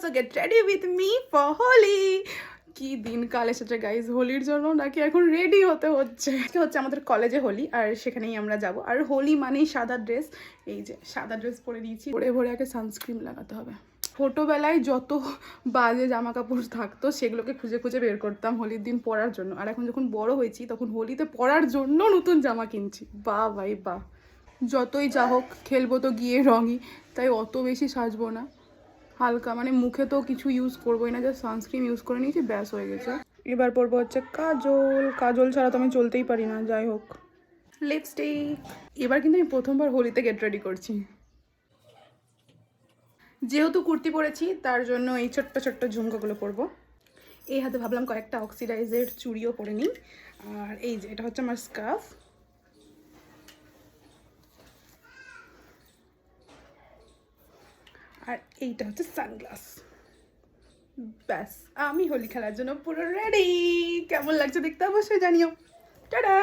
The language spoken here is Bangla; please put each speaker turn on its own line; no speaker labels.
Also get ready with me for Holi. কি দিনকাল এসেছে গাইজ, হোলির জন্য নাকি এখন রেডি হতে হচ্ছে। আজকে হচ্ছে আমাদের কলেজে হোলি, আর সেখানেই আমরা যাব। আর হোলি মানেই সাদা ড্রেস, এই যে সাদা ড্রেস পরে দিয়েছি। পরে ভরে আগে সানস্ক্রিন লাগাতে হবে। ছোটোবেলায় যত বাজে জামা কাপড় থাকতো সেগুলোকে খুঁজে খুঁজে বের করতাম হোলির দিন পরার জন্য, আর এখন যখন বড় হয়েছি তখন হোলিতে পরার জন্য নতুন জামা কিনছি। বাহ ভাই বাহ। যতই যা হোক খেলবো তো গিয়ে রঙই, তাই অত বেশি সাজবো না, হালকা মানে মুখে তো কিছু ইউজ করবোই না, জাস্ট সানস্ক্রিন ইউজ করে নিয়েছি, ব্যাস হয়ে গেছে। এবার পরবো হচ্ছে কাজল। কাজল ছাড়া তো আমি চলতেই পারি না, যাই হোক। লিপস্টিক। এবার কিন্তু আমি প্রথমবার হোলিতে গেট রেডি করছি। যেহেতু কুর্তি পরেছি তার জন্য এই ছোট্ট ছোট্ট ঝুমকোগুলো পরবো। এই হাতে ভাবলাম কয়েকটা অক্সিডাইজের চুড়িও পরে নিই। আর এই যে এটা হচ্ছে আমার স্কার্ফ। আর এইটা হচ্ছে সানগ্লাস। ব্যাস আমি হোলি খেলার জন্য পুরো রেডি। কেমন লাগছে দেখতে অবশ্যই জানিও। টাটা।